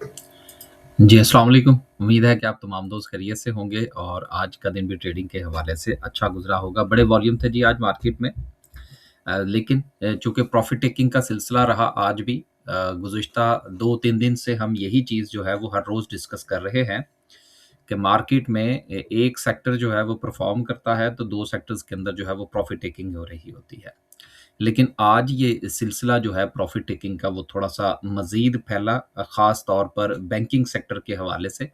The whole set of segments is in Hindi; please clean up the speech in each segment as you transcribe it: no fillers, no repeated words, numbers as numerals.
जी, अस्सलाम वालेकुम। उम्मीद है कि आप तमाम दोस्त खैरियत से होंगे और आज का दिन भी ट्रेडिंग के हवाले से अच्छा गुज़रा होगा। बड़े वॉल्यूम थे जी आज मार्केट में। लेकिन चूँकि प्रॉफ़िट टेकिंग का सिलसिला रहा आज भी गुज़िश्ता 2-3 दिन से हम यही चीज़ जो है वो हर रोज़ डिस्कस कर रहे हैं कि मार्केट में एक सेक्टर जो है वो परफ़ॉर्म करता है तो 2 सेक्टर्स के अंदर जो है वो प्रॉफ़िट टेकिंग हो रही होती है। लेकिन आज ये सिलसिला जो है प्रॉफ़िट टेकिंग का वो थोड़ा-सा मज़ीद फैला ख़ास तौर पर बैंकिंग सेक्टर के हवाले से,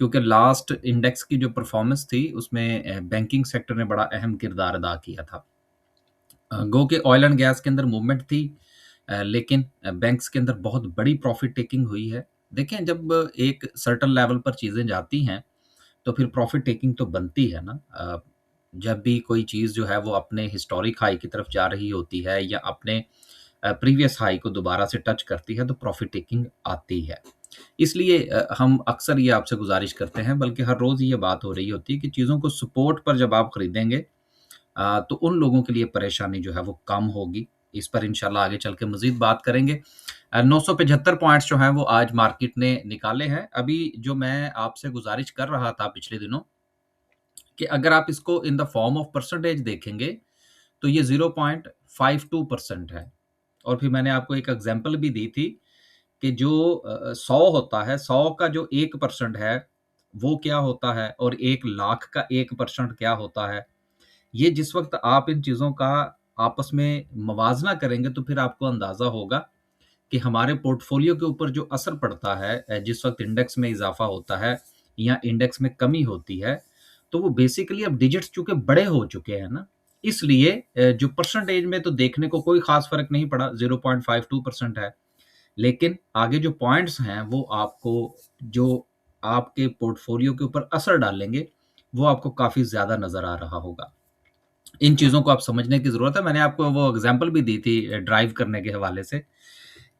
क्योंकि लास्ट इंडेक्स की जो परफ़ॉर्मेंस थी उसमें बैंकिंग सेक्टर ने बड़ा अहम किरदार अदा किया था। गो के ऑयल एंड गैस के अंदर मूवमेंट थी लेकिन बैंक्स के अंदर बहुत बड़ी प्रॉफ़िट टेकिंग हुई है। देखें जब एक सर्टेन लेवल पर चीज़ें जाती हैं, तो फिर प्रॉफ़िट टेकिंग तो बनती है ना। जब भी कोई चीज़ जो है वो अपने हिस्टोरिक हाई की तरफ जा रही होती है या अपने प्रीवियस हाई को दोबारा से टच करती है तो प्रॉफ़िट टेकिंग आती है। इसलिए हम अक्सर ये आपसे गुज़ारिश करते हैं बल्कि हर रोज़ ये बात हो रही होती है कि चीज़ों को सपोर्ट पर जब आप खरीदेंगे तो उन लोगों के लिए परेशानी जो है वो कम होगी। इस पर इंशाल्लाह आगे चल के मज़ीद बात करेंगे। 975 पॉइंट्स जो हैं वो आज मार्केट ने निकाले हैं। अभी जो मैं आपसे गुज़ारिश कर रहा था पिछले दिनों कि अगर आप इसको in the form of percentage देखेंगे, तो ये 0.52% है। और फिर मैंने आपको एक एग्ज़ाम्पल भी दी थी कि जो 100 होता है, 100 का जो 1% है, वो क्या होता है और 1 लाख का 1% क्या होता है। ये जिस वक़्त आप इन चीज़ों का आपस में मवाज़ना करेंगे, तो फिर आपको अंदाज़ा होगा कि हमारे पोर्टफ़ोलियो के ऊपर जो असर पड़ता है जिस वक़्त इंडेक्स में इज़ाफ़ा होता है या इंडेक्स में कमी होती है, तो वो बेसिकली अब डिजिट्स चूँकि बड़े हो चुके हैं ना, इसलिए जो परसेंटेज में तो देखने को कोई ख़ास फ़र्क नहीं पड़ा, 0.52% है। लेकिन आगे जो पॉइंट्स हैं, वो आपको जो आपके पोर्टफ़ोलियो के ऊपर असर डालेंगे, वो आपको काफ़ी ज़्यादा नज़र आ रहा होगा। इन चीज़ों को आप समझने की ज़रूरत है। मैंने आपको वो एग्ज़ाम्पल भी दी थी ड्राइव करने के हवाले से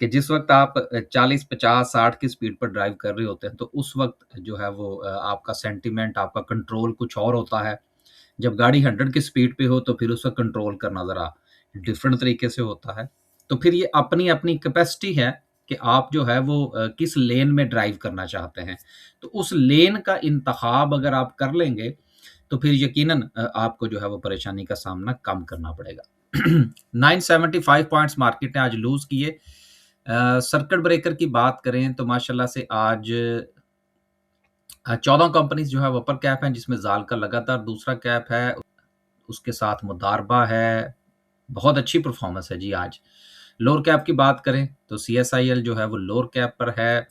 कि जिस वक़्त आप 40, 50, 60 की स्पीड पर ड्राइव कर रहे होते हैं, तो उस वक़्त जो है वो आपका सेंटिमेंट, आपका कंट्रोल कुछ और होता है। जब गाड़ी 100 की स्पीड पे हो, तो फिर उसका कंट्रोल करना ज़रा डिफरेंट तरीके से होता है। तो फिर ये अपनी-अपनी कैपेसिटी है कि आप जो है वो किस लेन में ड्राइव करना चाहते हैं। तो उस लेन का इंतख़ाब अगर आप कर लेंगे, तो फिर यकीनन आपको जो है वो परेशानी का सामना कम करना पड़ेगा। 975 पॉइंट्स मार्केट ने आज लूज़ किए। सर्किट ब्रेकर की बात करें तो माशाल्लाह से आज 14 कंपनीज़ जो है वो अपर कैप हैं जिसमें ज़ाल का लगातार दूसरा कैप है, उसके साथ मुदारबा है, बहुत अच्छी परफ़ॉर्मेंस है जी आज। लोअर कैप की बात करें तो सीएसआईएल जो है वो लोअर कैप पर है।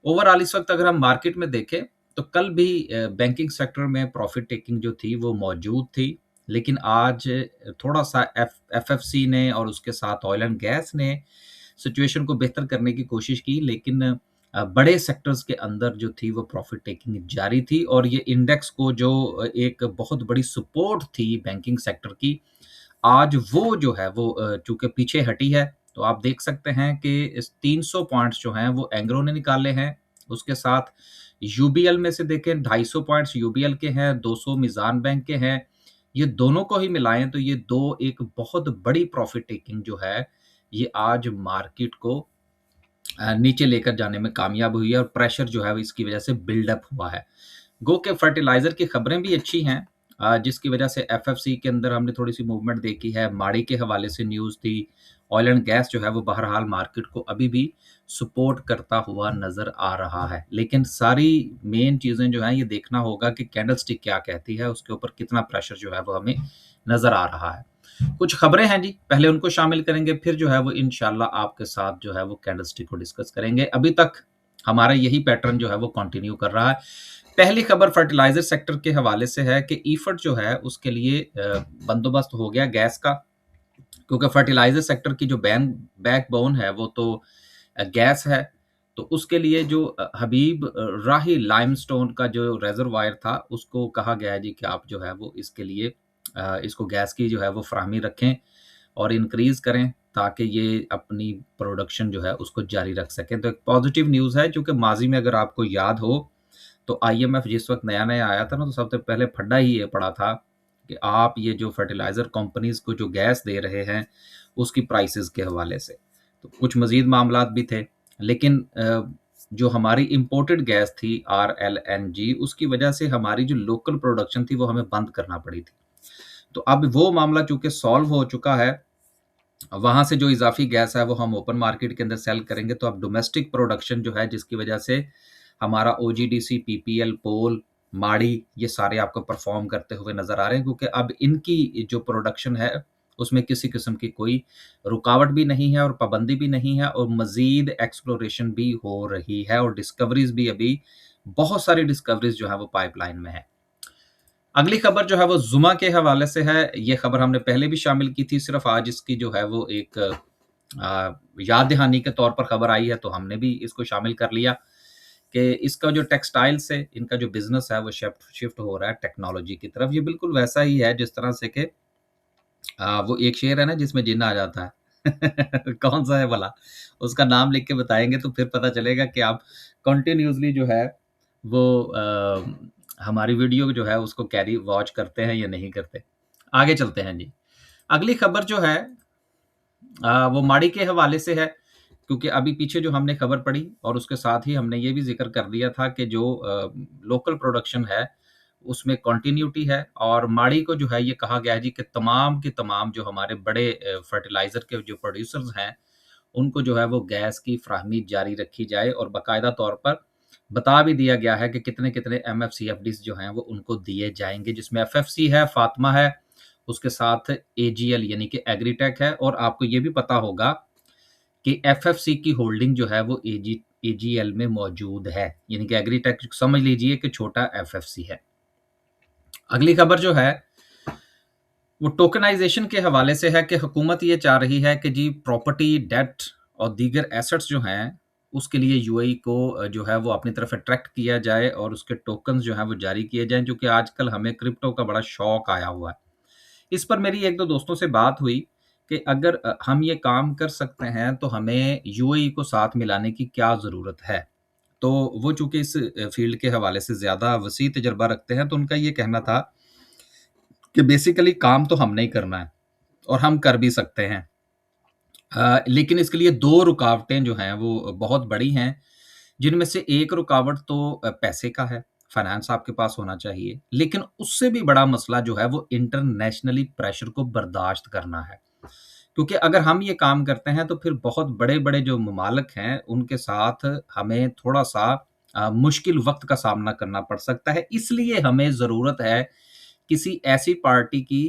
ओवरऑल इस वक़्त अगर हम मार्केट में देखें, तो कल भी बैंकिंग सेक्टर में प्रॉफ़िट टेकिंग जो थी वो मौजूद थी। लेकिन आज थोड़ा-सा एफएफसी ने और उसके साथ ऑयल एंड गैस ने सिचुएशन को बेहतर करने की कोशिश की लेकिन बड़े सेक्टर्स के अंदर जो थी वो प्रॉफ़िट टेकिंग जारी थी और ये इंडेक्स को जो एक बहुत बड़ी सपोर्ट थी बैंकिंग सेक्टर की, आज वो जो है वो चूँकि पीछे हटी है, तो आप देख सकते हैं कि इस 300 पॉइंट्स जो हैं वो एंग्रो ने निकाले हैं। उसके साथ यूबीएल में से देखें 250 पॉइंट्स यूबीएल के हैं, 200 मीज़ान बैंक के हैं। ये दोनों को ही मिलाएँ तो ये 2 एक बहुत बड़ी प्रॉफ़िट टेकिंग जो है, ये आज मार्केट को नीचे लेकर जाने में कामयाब हुई है और प्रेशर जो है वो इसकी वजह से बिल्डअप हुआ है। गो के फर्टिलाइज़र की खबरें भी अच्छी हैं जिसकी वजह से एफएफसी के अंदर हमने थोड़ी-सी मूवमेंट देखी है, माड़ी के हवाले से न्यूज़ थी। ऑयल एंड गैस जो है वो बहरहाल मार्केट को अभी भी सपोर्ट करता हुआ नज़र आ रहा है। लेकिन सारी मेन चीज़ें जो हैं ये देखना होगा कि कैंडलस्टिक क्या कहती है, उसके ऊपर कितना प्रेशर जो है वो हमें नज़र आ रहा है। कुछ खबरें हैं जी, पहले उनको शामिल करेंगे, फिर जो है वो इंशाल्लाह आपके साथ जो है वो कैंडलस्टिक को डिस्कस करेंगे। अभी तक हमारा यही पैटर्न जो है वो कंटिन्यू कर रहा है। पहली खबर फर्टिलाइज़र सेक्टर के हवाले से है कि इफड जो है उसके लिए बंदोबस्त हो गया गैस का, क्योंकि फर्टिलाइज़र सेक्टर की जो बैकबोन है वो तो गैस है। तो उसके लिए जो हबीब राही लाइमस्टोन का जो रिज़र्वायर था, उसको कहा गया है जी कि आप जो है वो इसके लिए इसको गैस की जो है वो फ़राहमी रखें और इंक्रीज़ करें ताकि ये अपनी प्रोडक्शन जो है उसको जारी रख सकें। तो एक पॉज़िटिव न्यूज़ है क्योंकि माज़ी में अगर आपको याद हो, तो आईएमएफ जिस वक़्त नया-नया आया था ना, तो सबसे पहले फंडा ही ये पड़ा था कि आप ये जो फर्टिलाइज़र कंपनीज़ को जो गैस दे रहे हैं, उसकी प्राइसेज़ के हवाले से। तो कुछ मज़ीद मामलात भी थे, लेकिन जो हमारी इम्पोर्टेड गैस थी आरएलएनजी, उसकी वजह से हमारी जो लोकल प्रोडक्शन थी वो हमें बंद करना पड़ी थी। तो अब वो मामला चूँकि सॉल्व हो चुका है, वहाँ से जो इज़ाफ़ी गैस है वो हम ओपन मार्केट के अंदर सेल करेंगे, तो अब डोमेस्टिक प्रोडक्शन जो है जिसकी वजह से हमारा ओजीडीसी, पीपीएल, पोल, माड़ी ये सारे आपको परफ़ॉर्म करते हुए नज़र आ रहे हैं, क्योंकि अब इनकी जो प्रोडक्शन है उसमें किसी किस्म की कोई रुकावट भी नहीं है और पाबंदी भी नहीं है, और मज़ीद एक्सप्लोरेशन भी हो रही है और डिस्कवरीज़ भी अभी बहुत सारी डिस्कवरीज़ जो है वो पाइपलाइन में है। अगली खबर जो है वो ज़ुमा के हवाले से है। ये खबर हमने पहले भी शामिल की थी, सिर्फ़ आज इसकी जो है वो एक याद दहानी के तौर पर खबर आई है, तो हमने भी इसको शामिल कर लिया कि इसका जो टेक्सटाइल से इनका जो बिज़नेस है वो शिफ्ट शिफ्ट हो रहा है टेक्नोलॉजी की तरफ। ये बिल्कुल वैसा ही है जिस तरह से कि वो एक शेर है ना जिसमें जिन्न आ जाता है। कौन-सा है भला? उसका नाम लिख के बताएँगे तो फिर पता चलेगा कि आप कंटीन्यूअसली जो है वो हमारी वीडियो जो है उसको कैरी वॉच करते हैं या नहीं करते। आगे चलते हैं जी। अगली खबर जो है वो माड़ी के हवाले से है, क्योंकि अभी पीछे जो हमने खबर पढ़ी और उसके साथ ही हमने ये भी ज़िक्र कर दिया था कि जो लोकल प्रोडक्शन है, उसमें कंटिन्यूटी है, और माड़ी को जो है ये कहा गया है जी कि तमाम के तमाम जो हमारे बड़े फर्टिलाइज़र के जो प्रोड्यूसर्स हैं, उनको जो है वो गैस की फ़राहमी जारी रखी जाए, और बाकायदा तौर पर बता भी दिया गया है कि कितने-कितने एमएफसीएफडीज़ जो हैं वो उनको दिए जाएँगे, जिसमें एफएफसी है, फातिमा है, उसके साथ एजीएल यानी कि एग्रीटेक है, और आपको ये भी पता होगा कि एफएफसी की होल्डिंग जो है वो एजीएल में मौजूद है, यानी कि एग्रीटेक समझ लीजिए कि छोटा एफएफसी है। अगली खबर जो है वो टोकनाइज़ेशन के हवाले से है कि हुकूमत ये चाह रही है कि जी प्रॉपर्टी, डेट और दीगर एसेट्स जो हैं, उसके लिए यूएई को जो है वो अपनी तरफ अट्रैक्ट किया जाए और उसके टोकन्स जो हैं वो जारी किए जाएँ, जो कि आजकल हमें क्रिप्टो का बड़ा शौक आया हुआ है। इस पर मेरी 1-2 दोस्तों से बात हुई कि अगर हम ये काम कर सकते हैं, तो हमें यूएई को साथ मिलाने की क्या ज़रूरत है? तो वो चूँकि इस फ़ील्ड के हवाले से ज़्यादा वसी तजर्बा रखते हैं, तो उनका ये कहना था कि बेसिकली काम तो हमने ही करना है और हम कर भी सकते हैं। लेकिन इसके लिए 2 रुकावटें जो हैं वो बहुत बड़ी हैं, जिनमें से एक रुकावट तो पैसे का है, फाइनेंस आपके पास होना चाहिए। लेकिन उससे भी बड़ा मसला जो है वो इंटरनेशनली प्रेशर को बर्दाश्त करना है। क्योंकि अगर हम ये काम करते हैं तो फिर बहुत बड़े-बड़े जो ममालिक हैं, उनके साथ हमें थोड़ा-सा मुश्किल वक़्त का सामना करना पड़ सकता है। इसलिए हमें ज़रूरत है किसी ऐसी पार्टी की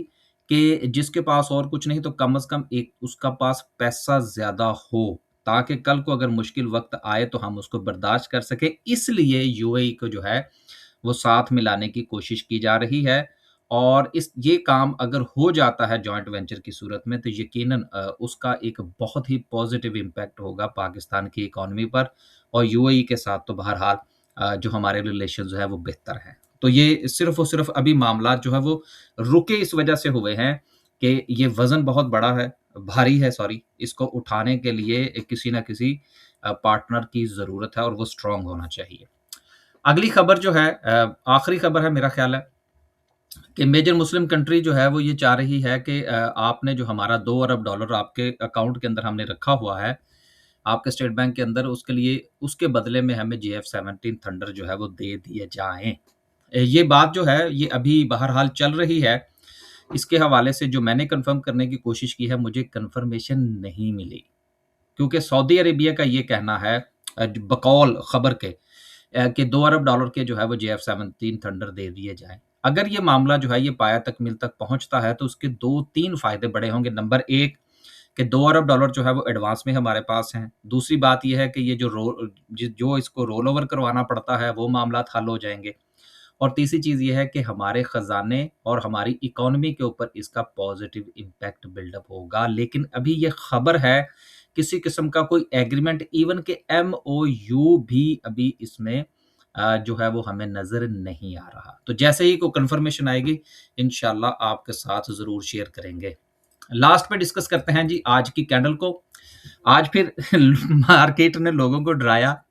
कि जिसके पास और कुछ नहीं तो कम से कम एक उसका पास पैसा ज़्यादा हो, ताकि कल को अगर मुश्किल वक़्त आए तो हम उसको बर्दाश्त कर सकें। इसलिए यूएई को जो है वो साथ मिलाने की कोशिश की जा रही है, और इस ये काम अगर हो जाता है जॉइंट वेंचर की सूरत में, तो यकीनन उसका एक बहुत ही पॉज़िटिव इम्पैक्ट होगा पाकिस्तान की इकॉनमी पर, और यूएई के साथ तो बहरहाल जो हमारे रिलेशंस हैं वो बेहतर हैं। तो ये सिर्फ़ और सिर्फ़ अभी मामलात जो है वो रुके इस वजह से हुए हैं कि ये वज़न बहुत बड़ा है, भारी है सॉरी, इसको उठाने के लिए किसी न किसी पार्टनर की ज़रूरत है और वो स्ट्रॉन्ग होना चाहिए। अगली खबर जो है आखिरी खबर है मेरा ख़्याल है कि मेजर मुस्लिम कंट्री जो है वो ये चाह रही है कि आपने जो हमारा 2 अरब डॉलर आपके अकाउंट के अंदर हमने रखा हुआ है, आपके स्टेट बैंक के अंदर, उसके लिए उसके बदले में हमें जेएफ-17 थंडर जो है वो दे दिए जाएँ। ये बात जो है ये अभी बहरहाल चल रही है। इसके हवाले से जो मैंने कन्फर्म करने की कोशिश की है, मुझे कन्फर्मेशन नहीं मिली। क्योंकि सऊदी अरेबिया का ये कहना है बकौल खबर के कि 2 अरब डॉलर के जो है वो जेएफ-17 थंडर दे दिए जाएँ। अगर ये मामला जो है ये पाया तकमील तक पहुँचता है तो उसके 2-3 फ़ायदे बड़े होंगे। नंबर 1 कि 2 अरब डॉलर जो है वो एडवांस में हमारे पास हैं। दूसरी बात ये है कि ये जो इसको रोल ओवर करवाना पड़ता है वो मामलात हल हो जाएँगे। और तीसरी चीज़ ये है कि हमारे खज़ाने और हमारी इकोनॉमी के ऊपर इसका पॉज़िटिव इम्पैक्ट बिल्डअप होगा। लेकिन अभी ये खबर है, किसी किस्म का कोई एग्रीमेंट इवन के एमओयू भी अभी इसमें जो है वो हमें नज़र नहीं आ रहा। तो जैसे ही कोई कन्फर्मेशन आएगी, इंशाअल्लाह आपके साथ ज़रूर शेयर करेंगे। लास्ट पे डिस्कस करते हैं जी आज की कैंडल को। आज फिर मार्केट ने लोगों को डराया।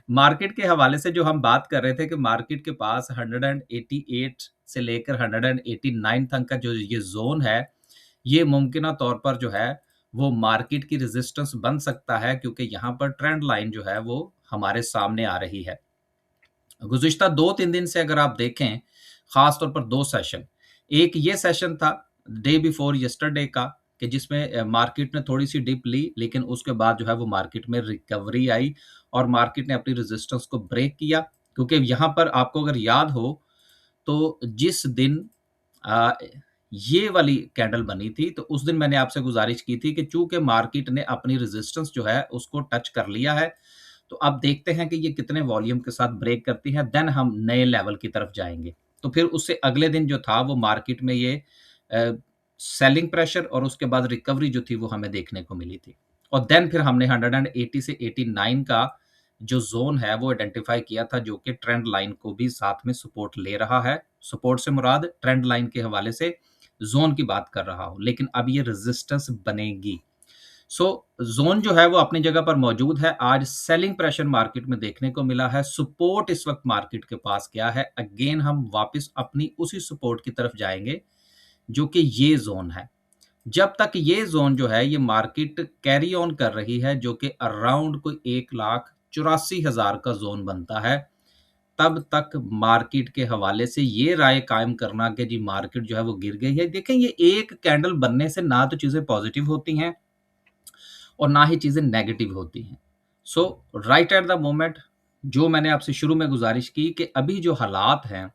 मार्केट के हवाले से जो हम बात कर रहे थे कि मार्केट के पास 188 से लेकर 189 तक का जो ये ज़ोन है, ये मुमकिना तौर पर जो है वो मार्केट की रेजिस्टेंस बन सकता है, क्योंकि यहाँ पर ट्रेंड लाइन जो है वो हमारे सामने आ रही है। गुज़िश्ता 2-3 दिन से अगर आप देखें, ख़ास तौर पर 2 सेशन, एक ये सेशन था डे बिफोर यस्टरडे का कि जिसमें मार्केट ने थोड़ी-सी डिप ली, लेकिन उसके बाद जो है वो मार्केट में रिकवरी आई और मार्केट ने अपनी रेजिस्टेंस को ब्रेक किया। क्योंकि यहाँ पर आपको अगर याद हो, तो जिस दिन अ, ये वाली कैंडल बनी थी, तो उस दिन मैंने आपसे गुज़ारिश की थी कि चूँकि मार्केट ने अपनी रेजिस्टेंस जो है उसको टच कर लिया है, तो अब देखते हैं कि ये कितने वॉल्यूम के साथ ब्रेक करती है, देन हम नए लेवल की तरफ जाएँगे। तो फिर उससे अगले दिन जो था वो मार्केट में ये अ, सेलिंग प्रेशर और उसके बाद रिकवरी जो थी वो हमें देखने को मिली थी। और देन फिर हमने 180 से 89 का जो ज़ोन है वो आइडेंटिफ़ाई किया था, जो कि ट्रेंड लाइन को भी साथ में सपोर्ट ले रहा है। सपोर्ट से मुराद ट्रेंड लाइन के हवाले से ज़ोन की बात कर रहा हूँ, लेकिन अब ये रेजिस्टेंस बनेगी। सो ज़ोन जो है वो अपनी जगह पर मौजूद है। आज सेलिंग प्रेशर मार्केट में देखने को मिला है। सपोर्ट इस वक़्त मार्केट के पास क्या है? अगेन हम वापस अपनी उसी सपोर्ट की तरफ जाएँगे, जो कि ये ज़ोन है। जब तक ये ज़ोन जो है ये मार्केट कैरी ऑन कर रही है, जो कि अराउंड कोई 1,84,000 का ज़ोन बनता है, तब तक मार्केट के हवाले से ये राय कायम करना कि जी मार्केट जो है वो गिर गई है। देखें, ये एक कैंडल बनने से ना तो चीज़ें पॉज़िटिव होती हैं और ना ही चीज़ें नेगेटिव होती हैं। सो राइट एट द मोमेंट, जो मैंने आपसे शुरू में गुज़ारिश की कि अभी जो हालात हैं,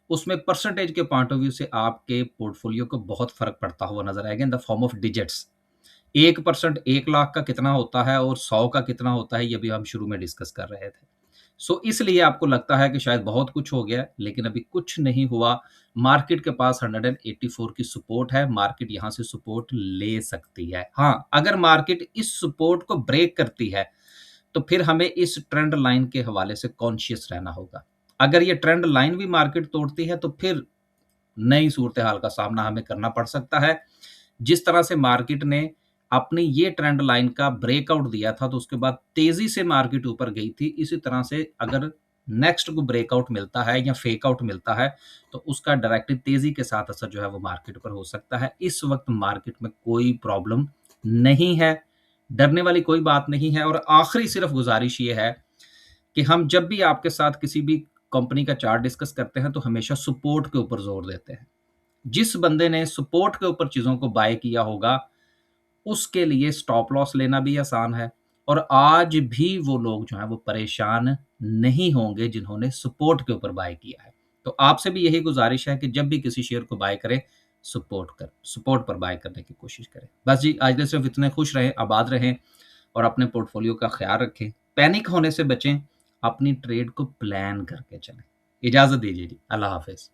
उसमें परसेंटेज के पॉइंट ऑफ व्यू से आपके पोर्टफोलियो को बहुत फ़र्क पड़ता हुआ नज़र आएगा in the form of digits. 1% 1 lakh का कितना होता है और 100 का कितना होता है, ये भी हम शुरू में डिस्कस कर रहे थे। सो इसलिए आपको लगता है कि शायद बहुत कुछ हो गया, लेकिन अभी कुछ नहीं हुआ। मार्केट के पास 184 की सपोर्ट है, मार्केट यहाँ से सपोर्ट ले सकती है। हाँ, अगर मार्केट इस सपोर्ट को ब्रेक करती है, तो फिर हमें इस ट्रेंड लाइन के हवाले से कॉन्शियस रहना होगा। अगर ये ट्रेंड लाइन भी मार्केट तोड़ती है, तो फिर नई सूरत-ए-हाल का सामना हमें करना पड़ सकता है। जिस तरह से मार्केट ने अपनी ये ट्रेंड लाइन का ब्रेकआउट दिया था, तो उसके बाद तेज़ी से मार्केट ऊपर गई थी। इसी तरह से अगर नेक्स्ट को ब्रेकआउट मिलता है या फेक आउट मिलता है, तो उसका डायरेक्टली तेज़ी के साथ असर जो है वो मार्केट पर हो सकता है। इस वक़्त मार्केट में कोई प्रॉब्लम नहीं है, डरने वाली कोई बात नहीं है और आखिरी सिर्फ़ गुज़ारिश ये है कि हम जब भी आपके साथ किसी भी कंपनी का चार्ट डिस्कस करते हैं, तो हमेशा सपोर्ट के ऊपर ज़ोर देते हैं। जिस बंदे ने सपोर्ट के ऊपर चीज़ों को बाय किया होगा, उसके लिए स्टॉप लॉस लेना भी आसान है और आज भी वो लोग जो हैं वो परेशान नहीं होंगे जिन्होंने सपोर्ट के ऊपर बाय किया है। तो आपसे भी यही गुज़ारिश है कि जब भी किसी शेयर को बाय करें, सपोर्ट पर बाय करने की कोशिश करें। बस जी, आज के लिए सिर्फ़ इतने। खुश रहें, आबाद रहें और अपने पोर्टफोलियो का ख़्याल रखें। पैनिक होने से बचें, अपनी ट्रेड को प्लान करके चलें। इजाज़त दीजिए जी, अल्लाह हाफ़िज़।